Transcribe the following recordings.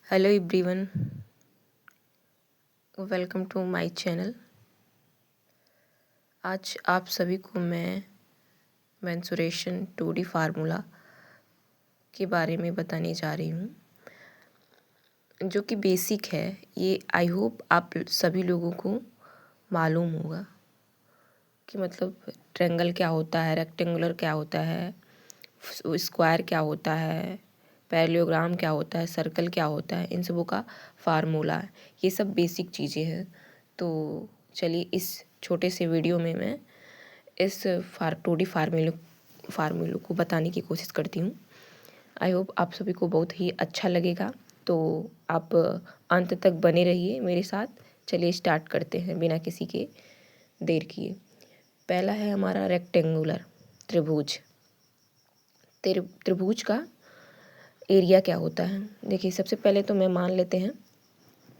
Hello everyone, welcome to my channel. आज आप सभी को मैं मेंसुरेशन 2D फार्मूला के बारे में बताने जा रही हूँ, जो कि बेसिक है। ये आई होप आप सभी लोगों को मालूम होगा कि मतलब ट्रायंगल क्या होता है, रेक्टेंगुलर क्या होता है, स्क्वायर क्या होता है, पैरेललोग्राम क्या होता है, सर्कल क्या होता है, इन सबों का फार्मूला है। ये सब बेसिक चीज़ें हैं। तो चलिए इस छोटे से वीडियो में मैं इस 2D फार्मूलों को बताने की कोशिश करती हूँ। आई होप आप सभी को बहुत ही अच्छा लगेगा, तो आप अंत तक बने रहिए मेरे साथ। चलिए स्टार्ट करते हैं बिना किसी के देर किए। पहला है हमारा रेक्टेंगुलर त्रिभुज। त्रिभुज का एरिया क्या होता है, देखिए सबसे पहले तो मैं मान लेते हैं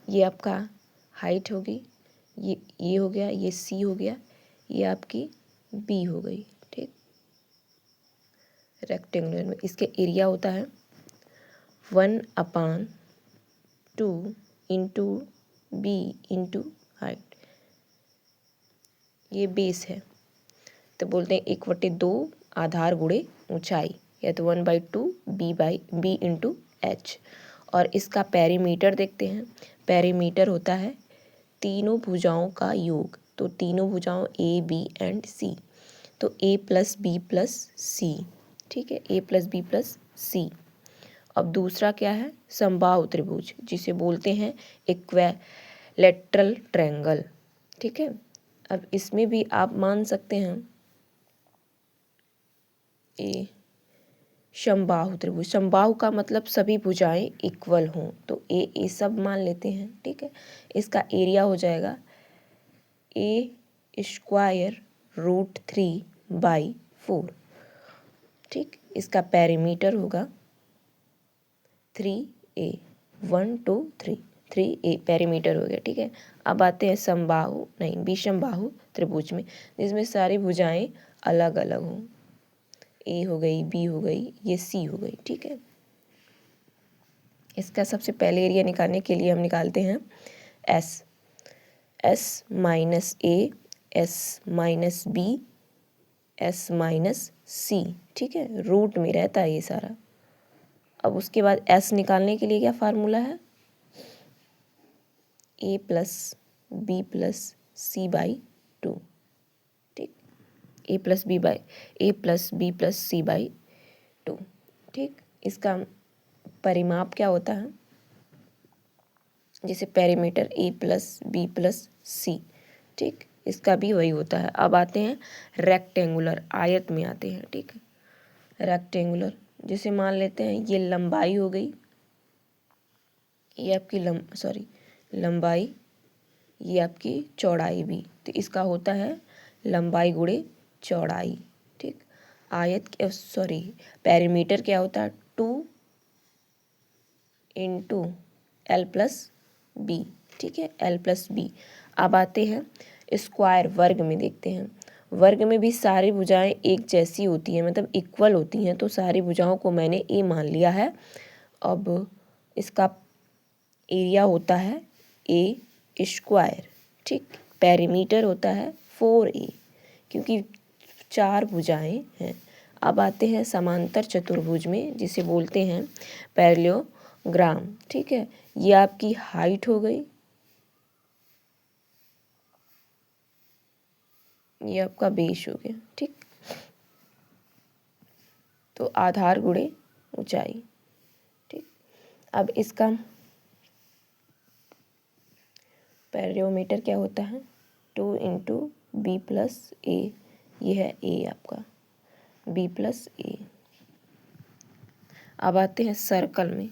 ये आपका हाइट होगी, ये हो गया, ये सी हो गया, ये आपकी बी हो गई। ठीक, रेक्टेंगुलर में इसके एरिया होता है 1/2 इंटू बी इंटू हाइट। ये बेस है, तो बोलते हैं 1/2 आधार गुणे ऊंचाई, या तो 1/2 बी इंटू एच। और इसका पेरीमीटर देखते हैं। पेरीमीटर होता है तीनों भुजाओं का योग, तो तीनों भुजाओं ए बी एंड सी, तो ए प्लस बी प्लस सी। ठीक है, ए प्लस बी प्लस सी। अब दूसरा क्या है, समबाहु त्रिभुज, जिसे बोलते हैं इक्विलैटरल ट्रायंगल। ठीक है, अब इसमें भी आप मान सकते हैं ए समबाहु त्रिभुज। समबाहु का मतलब सभी भुजाएं इक्वल हों, तो ए सब मान लेते हैं। ठीक है, इसका एरिया हो जाएगा a²√3/4। ठीक, इसका पेरीमीटर होगा 3a, 1 2 3, 3a पेरीमीटर हो गया। ठीक है, अब आते हैं समबाहु नहीं विषमबाहु त्रिभुज में, जिसमें सारी भुजाएं अलग अलग हों। ए हो गई, बी हो गई, ये सी हो गई। ठीक है, इसका सबसे पहले एरिया निकालने के लिए हम निकालते हैं S minus A, S minus B, S minus C. ठीक है, रूट में रहता है ये सारा। अब उसके बाद एस निकालने के लिए क्या फार्मूला है, ए प्लस बी प्लस C/2। ठीक, ए प्लस बी प्लस C/2। ठीक, इसका परिमाप क्या होता है, जैसे पेरीमीटर ए प्लस बी प्लस सी। ठीक, इसका भी वही होता है। अब आते हैं रेक्टेंगुलर, आयत में आते हैं। ठीक है, रेक्टेंगुलर जैसे मान लेते हैं ये लंबाई हो गई, ये आपकी लंबाई, ये आपकी चौड़ाई भी, तो इसका होता है लंबाई गुणे चौड़ाई। ठीक, पेरीमीटर क्या होता है 2 इंटू एल प्लस बी। ठीक है, एल प्लस बी। अब आते हैं स्क्वायर, वर्ग में देखते हैं। वर्ग में भी सारी भुजाएं एक जैसी होती हैं, मतलब इक्वल होती हैं, तो सारी भुजाओं को मैंने ए मान लिया है। अब इसका एरिया होता है a²। ठीक, पेरीमीटर होता है 4a, क्योंकि 4 भुजाएं हैं। अब आते हैं समांतर चतुर्भुज में, जिसे बोलते हैं पैरेललोग्राम। ठीक है, ये आपकी हाइट हो गई, ये आपका बेस हो गया। ठीक, तो आधार गुणे ऊंचाई। ठीक, अब इसका पेरियोमीटर क्या होता है 2 इंटू बी प्लस ए, ये है ए आपका, बी प्लस ए। अब आते हैं सर्कल में।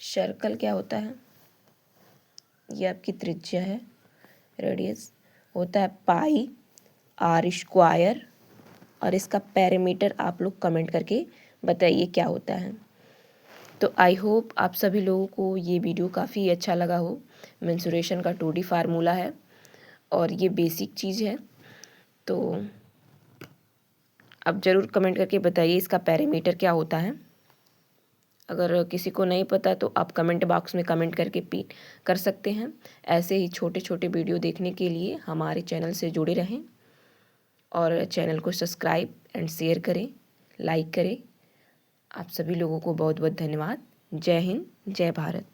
सर्कल क्या होता है, ये आपकी त्रिज्या है, रेडियस होता है πr²। और इसका पेरीमीटर आप लोग कमेंट करके बताइए क्या होता है। तो आई होप आप सभी लोगों को ये वीडियो काफ़ी अच्छा लगा हो। मेंसुरेशन का 2D फार्मूला है और ये बेसिक चीज़ है, तो आप ज़रूर कमेंट करके बताइए इसका पेरीमीटर क्या होता है। अगर किसी को नहीं पता तो आप कमेंट बॉक्स में कमेंट करके पिन कर सकते हैं। ऐसे ही छोटे छोटे वीडियो देखने के लिए हमारे चैनल से जुड़े रहें और चैनल को सब्सक्राइब एंड शेयर करें, लाइक करें। आप सभी लोगों को बहुत बहुत धन्यवाद। जय हिंद, जय भारत।